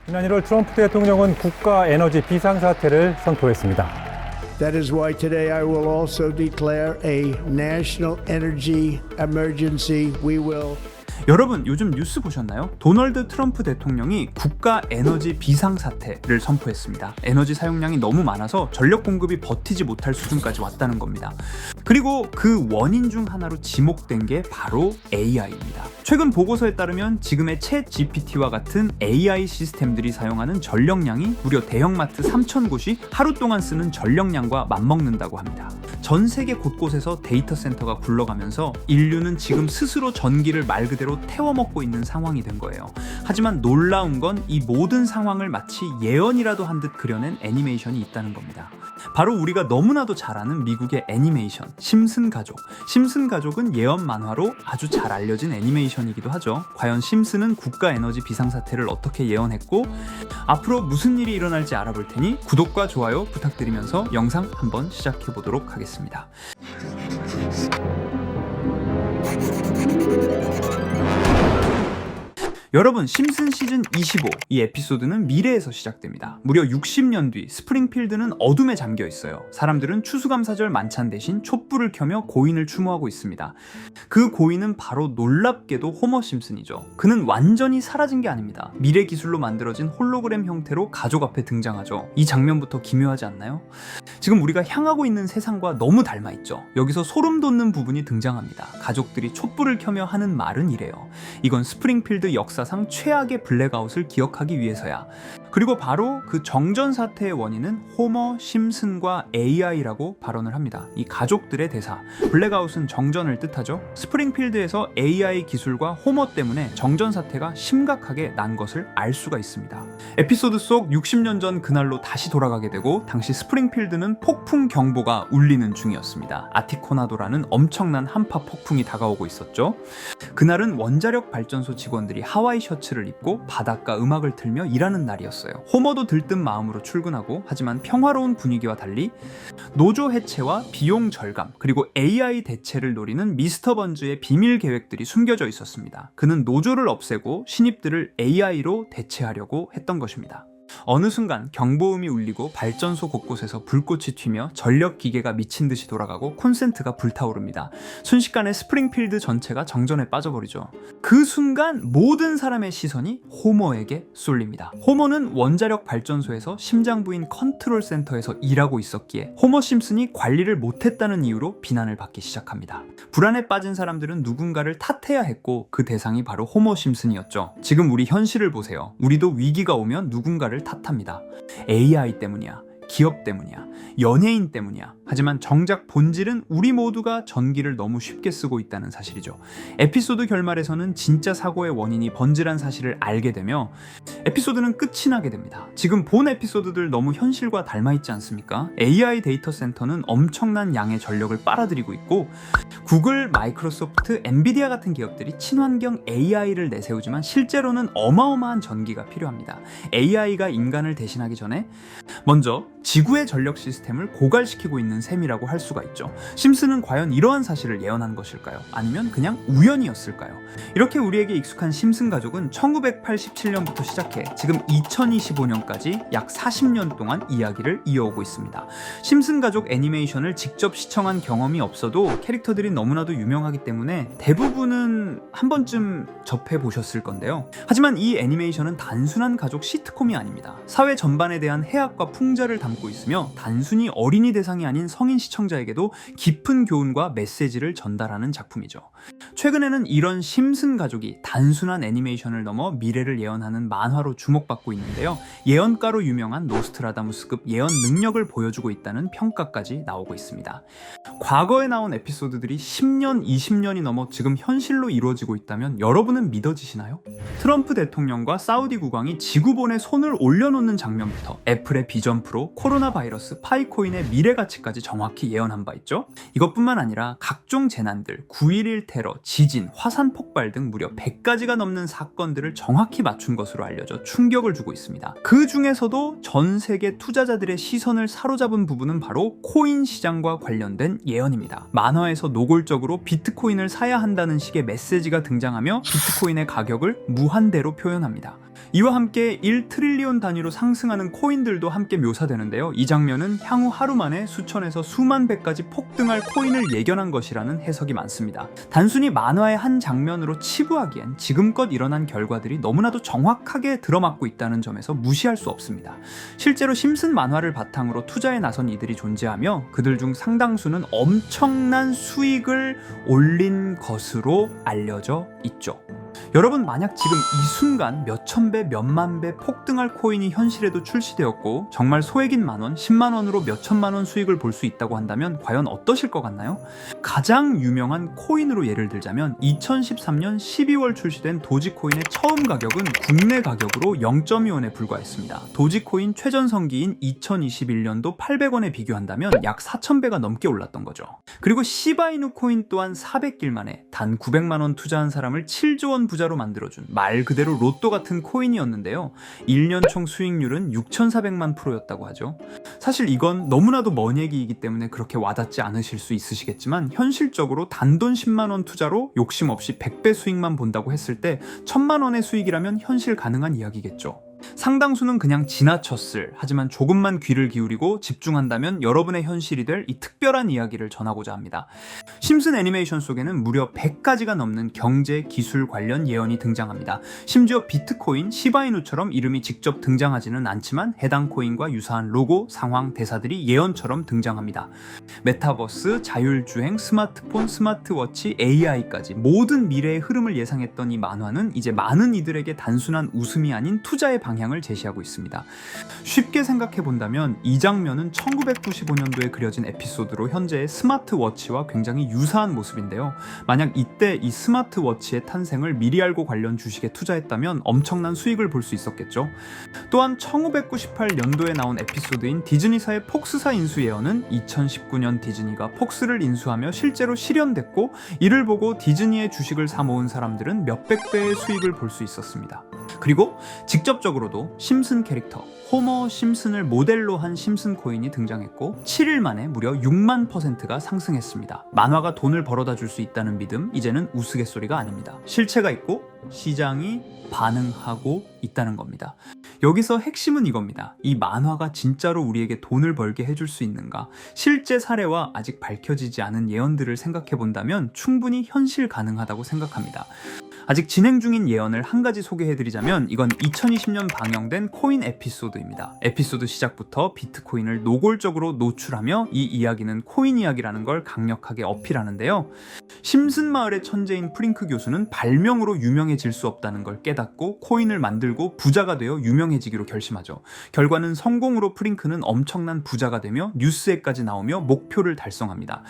지난 1월 트럼프 대통령은 국가 에너지 비상사태를 선포했습니다. That is why today I will also declare a national energy emergency. We will 여러분 요즘 뉴스 보셨나요? 도널드 트럼프 대통령이 국가 에너지 비상사태를 선포했습니다. 에너지 사용량이 너무 많아서 전력 공급이 버티지 못할 수준까지 왔다는 겁니다. 그리고 그 원인 중 하나로 지목된 게 바로 AI입니다. 최근 보고서에 따르면 지금의 챗 GPT와 같은 AI 시스템들이 사용하는 전력량이 무려 대형마트 3,000곳이 하루 동안 쓰는 전력량과 맞먹는다고 합니다. 전 세계 곳곳에서 데이터 센터가 굴러가면서 인류는 지금 스스로 전기를 말 그대로 태워먹고 있는 상황이 된 거예요. 하지만 놀라운 건 이 모든 상황을 마치 예언이라도 한 듯 그려낸 애니메이션이 있다는 겁니다. 바로 우리가 너무나도 잘 아는 미국의 애니메이션 심슨 가족. 심슨 가족은 예언 만화로 아주 잘 알려진 애니메이션이기도 하죠. 과연 심슨은 국가 에너지 비상사태를 어떻게 예언했고 앞으로 무슨 일이 일어날지 알아볼 테니 구독과 좋아요 부탁드리면서 영상 한번 시작해 보도록 하겠습니다. 여러분, 심슨 시즌 25, 이 에피소드는 미래에서 시작됩니다. 무려 60년 뒤 스프링필드는 어둠에 잠겨 있어요. 사람들은 추수감사절 만찬 대신 촛불을 켜며 고인을 추모하고 있습니다. 그 고인은 바로 놀랍게도 호머 심슨이죠. 그는 완전히 사라진 게 아닙니다. 미래 기술로 만들어진 홀로그램 형태로 가족 앞에 등장하죠. 이 장면부터 기묘하지 않나요? 지금 우리가 향하고 있는 세상과 너무 닮아 있죠. 여기서 소름 돋는 부분이 등장합니다. 가족들이 촛불을 켜며 하는 말은 이래요. 이건 스프링필드 역사상 최악의 블랙아웃을 기억하기 위해서야. 그리고 바로 그 정전 사태의 원인은 호머 심슨과 AI라고 발언을 합니다. 이 가족들의 대사. 블랙아웃은 정전을 뜻하죠. 스프링필드에서 AI 기술과 호머 때문에 정전 사태가 심각하게 난 것을 알 수가 있습니다. 에피소드 속 60년 전 그날로 다시 돌아가게 되고 당시 스프링필드는 폭풍 경보가 울리는 중이었습니다. 아티코나도라는 엄청난 한파 폭풍이 다가오고 있었죠. 그날은 원자력 발전소 직원들이 하와이 셔츠를 입고 바닷가 음악을 틀며 일하는 날이었어요. 호머도 들뜬 마음으로 출근하고 하지만 평화로운 분위기와 달리 노조 해체와 비용 절감 그리고 AI 대체를 노리는 미스터 번즈의 비밀 계획들이 숨겨져 있었습니다. 그는 노조를 없애고 신입들을 AI로 대체하려고 했던 것입니다. 어느 순간 경보음이 울리고 발전소 곳곳에서 불꽃이 튀며 전력 기계가 미친 듯이 돌아가고 콘센트가 불타오릅니다. 순식간에 스프링필드 전체가 정전에 빠져버리죠. 그 순간 모든 사람의 시선이 호머에게 쏠립니다. 호머는 원자력 발전소에서 심장부인 컨트롤 센터에서 일하고 있었기에 호머 심슨이 관리를 못했다는 이유로 비난을 받기 시작합니다. 불안에 빠진 사람들은 누군가를 탓해야 했고 그 대상이 바로 호머 심슨이었죠. 지금 우리 현실을 보세요. 우리도 위기가 오면 누군가를 탓합니다. AI 때문이야. 기업 때문이야. 연예인 때문이야. 하지만 정작 본질은 우리 모두가 전기를 너무 쉽게 쓰고 있다는 사실이죠. 에피소드 결말에서는 진짜 사고의 원인이 번지란 사실을 알게 되며 에피소드는 끝이 나게 됩니다. 지금 본 에피소드들 너무 현실과 닮아있지 않습니까? AI 데이터 센터는 엄청난 양의 전력을 빨아들이고 있고 구글, 마이크로소프트, 엔비디아 같은 기업들이 친환경 AI를 내세우지만 실제로는 어마어마한 전기가 필요합니다. AI가 인간을 대신하기 전에 먼저 지구의 전력 시스템을 고갈시키고 있는 셈이라고 할 수가 있죠. 심슨은 과연 이러한 사실을 예언한 것일까요? 아니면 그냥 우연이었을까요? 이렇게 우리에게 익숙한 심슨 가족은 1987년부터 시작해 지금 2025년까지 약 40년 동안 이야기를 이어오고 있습니다. 심슨 가족 애니메이션을 직접 시청한 경험이 없어도 캐릭터들이 너무나도 유명하기 때문에 대부분은 한 번쯤 접해보셨을 건데요. 하지만 이 애니메이션은 단순한 가족 시트콤이 아닙니다. 사회 전반에 대한 해악과 풍자를 담고 있으며 단순히 어린이 대상이 아닌 성인 시청자에게도 깊은 교훈과 메시지를 전달하는 작품이죠. 최근에는 이런 심슨 가족이 단순한 애니메이션을 넘어 미래를 예언하는 만화로 주목받고 있는데요. 예언가로 유명한 노스트라다무스급 예언 능력을 보여주고 있다는 평가까지 나오고 있습니다. 과거에 나온 에피소드들이 10년, 20년이 넘어 지금 현실로 이루어지고 있다면 여러분은 믿어지시나요? 트럼프 대통령과 사우디 국왕이 지구본에 손을 올려놓는 장면부터 애플의 비전 프로, 코로나 바이러스, 파이코인의 미래 가치까지 정확히 예언한 바 있죠. 이것뿐만 아니라 각종 재난들, 9.11 테러, 지진, 화산 폭발 등 무려 100가지가 넘는 사건들을 정확히 맞춘 것으로 알려져 충격을 주고 있습니다. 그 중에서도 전 세계 투자자들의 시선을 사로잡은 부분은 바로 코인 시장과 관련된 예언입니다. 만화에서 노골적으로 비트코인을 사야 한다는 식의 메시지가 등장하며 비트코인의 가격을 무한대로 표현합니다. 이와 함께 1트릴리온 단위로 상승하는 코인들도 함께 묘사되는데요. 이 장면은 향후 하루 만에 수천에서 수만 배까지 폭등할 코인을 예견한 것이라는 해석이 많습니다. 단순히 만화의 한 장면으로 치부하기엔 지금껏 일어난 결과들이 너무나도 정확하게 들어맞고 있다는 점에서 무시할 수 없습니다. 실제로 심슨 만화를 바탕으로 투자에 나선 이들이 존재하며 그들 중 상당수는 엄청난 수익을 올린 것으로 알려져 있죠. 여러분, 만약 지금 이 순간 몇천 배, 몇만 배 폭등할 코인이 현실에도 출시되었고 정말 소액인 만원, 10만 원으로 몇천만 원 수익을 볼 수 있다고 한다면 과연 어떠실 것 같나요? 가장 유명한 코인으로 예를 들자면 2013년 12월 출시된 도지코인의 처음 가격은 국내 가격으로 0.2원에 불과했습니다. 도지코인 최전성기인 2021년도 800원에 비교한다면 약 4,000배가 넘게 올랐던 거죠. 그리고 시바이누 코인 또한 400길 만에 단 900만 원 투자한 사람을 7조 원 부자로 만들어준 말 그대로 로또 같은 코인이었는데요. 1년 총 수익률은 6,400만 %였다고 하죠. 사실 이건 너무나도 먼 얘기이기 때문에 그렇게 와닿지 않으실 수 있으시겠지만 현실적으로 단돈 10만 원 투자로 욕심 없이 100배 수익만 본다고 했을 때 1,000만 원의 수익이라면 현실 가능한 이야기겠죠. 상당수는 그냥 지나쳤을, 하지만 조금만 귀를 기울이고 집중한다면 여러분의 현실이 될 이 특별한 이야기를 전하고자 합니다. 심슨 애니메이션 속에는 무려 100가지가 넘는 경제, 기술 관련 예언이 등장합니다. 심지어 비트코인, 시바이누처럼 이름이 직접 등장하지는 않지만 해당 코인과 유사한 로고, 상황, 대사들이 예언처럼 등장합니다. 메타버스, 자율주행, 스마트폰, 스마트워치, AI까지 모든 미래의 흐름을 예상했던 이 만화는 이제 많은 이들에게 단순한 웃음이 아닌 투자의 방향을 제시하고 있습니다. 쉽게 생각해 본다면 이 장면은 1995년도에 그려진 에피소드로 현재의 스마트워치와 굉장히 유사한 모습인데요. 만약 이때 이 스마트워치의 탄생을 미리 알고 관련 주식에 투자했다면 엄청난 수익을 볼 수 있었겠죠. 또한 1998년도에 나온 에피소드인 디즈니사의 폭스사 인수 예언은 2019년 디즈니가 폭스를 인수하며 실제로 실현됐고, 이를 보고 디즈니의 주식을 사 모은 사람들은 몇백 배의 수익을 볼 수 있었습니다. 그리고 직접적으로도 심슨 캐릭터 호머 심슨을 모델로 한 심슨 코인이 등장했고 7일 만에 무려 6만 %가 상승했습니다. 만화가 돈을 벌어다 줄 수 있다는 믿음, 이제는 우스갯소리가 아닙니다. 실체가 있고 시장이 반응하고 있다는 겁니다. 여기서 핵심은 이겁니다. 이 만화가 진짜로 우리에게 돈을 벌게 해줄 수 있는가? 실제 사례와 아직 밝혀지지 않은 예언들을 생각해 본다면 충분히 현실 가능하다고 생각합니다. 아직 진행 중인 예언을 한 가지 소개해드리자면 이건 2020년 방영된 코인 에피소드입니다. 에피소드 시작부터 비트코인을 노골적으로 노출하며 이 이야기는 코인 이야기라는 걸 강력하게 어필하는데요. 심슨 마을의 천재인 프링크 교수는 발명으로 유명해질 수 없다는 걸 깨닫고 코인을 만들고 부자가 되어 유명해지기로 결심하죠. 결과는 성공으로 프링크는 엄청난 부자가 되며 뉴스에까지 나오며 목표를 달성합니다.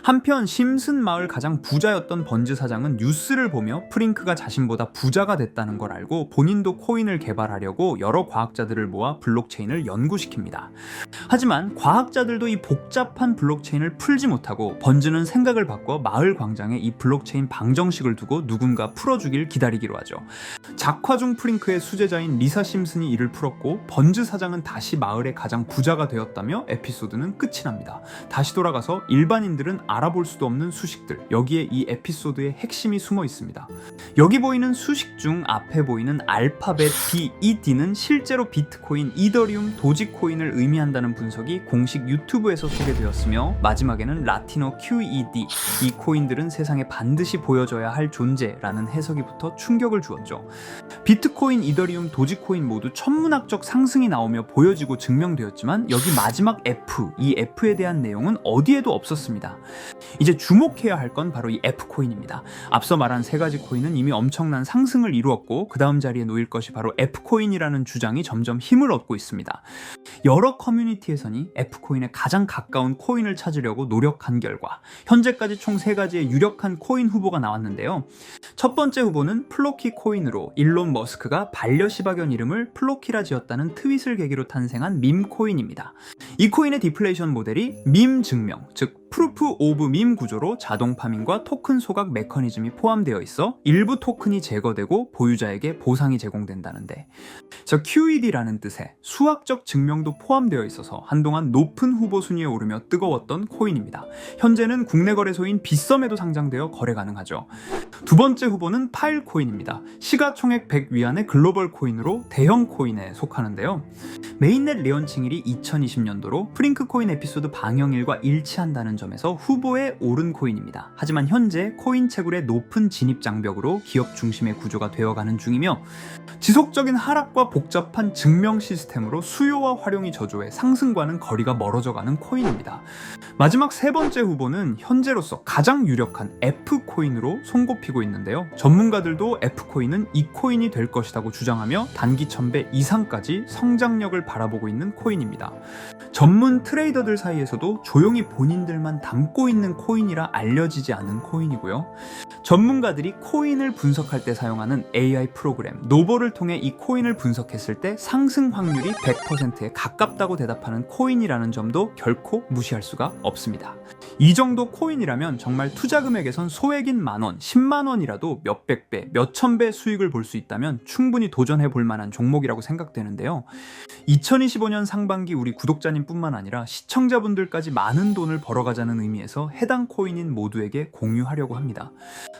한편 심슨 마을 가장 부자였던 번즈 사장은 뉴스를 보며 프링크가 자신보다 부자가 됐다는 걸 알고 본인도 코인을 개발하려고 여러 과학자들을 모아 블록체인을 연구시킵니다. 하지만 과학자들도 이 복잡한 블록체인을 풀지 못하고 번즈는 생각을 바꿔 마을 광장에 이 블록체인 방정식을 두고 누군가 풀어주길 기다리기로 하죠. 작화 중 프링크의 수제자인 리사 심슨이 이를 풀었고 번즈 사장은 다시 마을의 가장 부자가 되었다며 에피소드는 끝이 납니다. 다시 돌아가서 일반인들은 알아볼 수도 없는 수식들, 여기에 이 에피소드의 핵심이 숨어 있습니다. 여기 보이는 수식 중 앞에 보이는 알파벳 B, E, D는 실제로 비트코인, 이더리움, 도지코인을 의미한다는 분석이 공식 유튜브에서 소개되었으며 마지막에는 라틴어 QED, 이 코인들은 세상에 반드시 보여줘야 할 존재라는 해석이 붙어 충격을 주었죠. 비트코인, 이더리움, 도지코인 모두 천문학적 상승이 나오며 보여지고 증명되었지만 여기 마지막 F, 이 F에 대한 내용은 어디에도 없었습니다. 이제 주목해야 할 건 바로 이 F코인입니다. 앞서 말한 세 가지 코인은 이미 엄청난 상승을 이루었고 그 다음 자리에 놓일 것이 바로 F코인이라는 주장이 점점 힘을 얻고 있습니다. 여러 커뮤니티에서는 F코인에 가장 가까운 코인을 찾으려고 노력한 결과 현재까지 총 3가지의 유력한 코인 후보가 나왔는데요. 첫 번째 후보는 플로키 코인으로 일론 머스크가 반려시바견 이름을 플로키라 지었다는 트윗을 계기로 탄생한 밈 코인입니다. 이 코인의 디플레이션 모델이 밈 증명, 즉 프루프 오브 밈 구조로 자동 파밍과 토큰 소각 메커니즘이 포함되어 있어 일부 토큰이 제거되고 보유자에게 보상이 제공된다는데, 저 QED라는 뜻의 수학적 증명도 포함되어 있어서 한동안 높은 후보 순위에 오르며 뜨거웠던 코인입니다. 현재는 국내 거래소인 빗썸에도 상장되어 거래 가능하죠. 두 번째 후보는 파일코인입니다. 시가총액 100 위안의 글로벌 코인으로 대형 코인에 속하는데요. 메인넷 레언칭일이 2020년도로 프링크코인 에피소드 방영일과 일치한다는 점에서 후보에 오른 코인입니다. 하지만 현재 코인 채굴의 높은 진입 장벽으로 기업 중심의 구조가 되어가는 중이며, 지속적인 하락과 복잡한 증명 시스템으로 수요와 활용이 저조해 상승과는 거리가 멀어져가는 코인입니다. 마지막 세 번째 후보는 현재로서 가장 유력한 F코인으로 손꼽히고 있는데요. 전문가들도 F코인은 이 코인이 될 것이라고 주장하며 단기 1000배 이상까지 성장력을 바라보고 있는 코인입니다. 전문 트레이더들 사이에서도 조용히 본인들만 담고 있는 코인이라 알려지지 않은 코인이고요. 전문가들이 코인을 분석할 때 사용하는 AI 프로그램 노보를 통해 이 코인을 분석했을 때 상승 확률이 100%에 가깝다고 대답하는 코인이라는 점도 결코 무시할 수가 없습니다. 이 정도 코인이라면 정말 투자 금액에선 소액인 만원, 10만원이라도 몇백 배, 몇천 배 수익을 볼 수 있다면 충분히 도전해 볼 만한 종목이라고 생각되는데요. 2025년 상반기 우리 구독자님 뿐만 아니라 시청자분들까지 많은 돈을 벌어가자는 의미에서 해당 코인인 모두에게 공유하려고 합니다.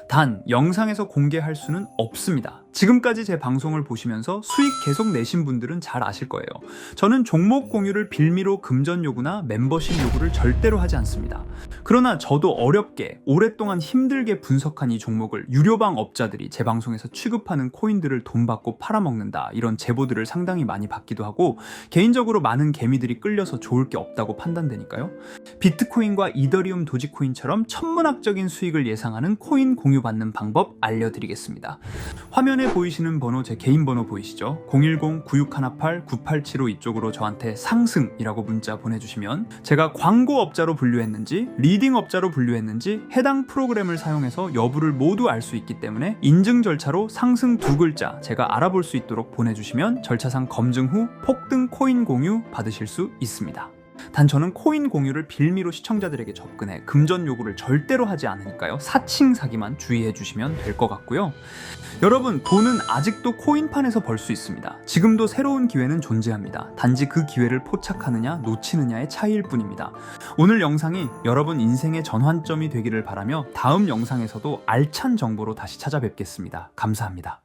단, 영상에서 공개할 수는 없습니다. 지금까지 제 방송을 보시면서 수익 계속 내신 분들은 잘 아실 거예요. 저는 종목 공유를 빌미로 금전 요구나 멤버십 요구를 절대로 하지 않습니다. 그러나 저도 어렵게 오랫동안 힘들게 분석한 이 종목을 유료방 업자들이 제 방송에서 취급하는 코인들을 돈 받고 팔아먹는다, 이런 제보들을 상당히 많이 받기도 하고 개인적으로 많은 개미들이 끌려서 좋을 게 없다고 판단되니까요. 비트코인과 이더리움 도지코인처럼 천문학적인 수익을 예상하는 코인 공유받는 방법 알려드리겠습니다. 화면에 보이시는 번호 제 개인 번호 보이시죠? 010-9618-9875 이쪽으로 저한테 상승이라고 문자 보내주시면 제가 광고업자로 분류했는지 리딩업자로 분류했는지 해당 프로그램을 사용해서 여부를 모두 알 수 있기 때문에 인증 절차로 상승 2글자 제가 알아볼 수 있도록 보내주시면 절차상 검증 후 폭등 코인 공유 받으실 수 있습니다. 단 저는 코인 공유를 빌미로 시청자들에게 접근해 금전 요구를 절대로 하지 않으니까요. 사칭 사기만 주의해 주시면 될 것 같고요. 여러분, 돈은 아직도 코인판에서 벌 수 있습니다. 지금도 새로운 기회는 존재합니다. 단지 그 기회를 포착하느냐 놓치느냐의 차이일 뿐입니다. 오늘 영상이 여러분 인생의 전환점이 되기를 바라며 다음 영상에서도 알찬 정보로 다시 찾아뵙겠습니다. 감사합니다.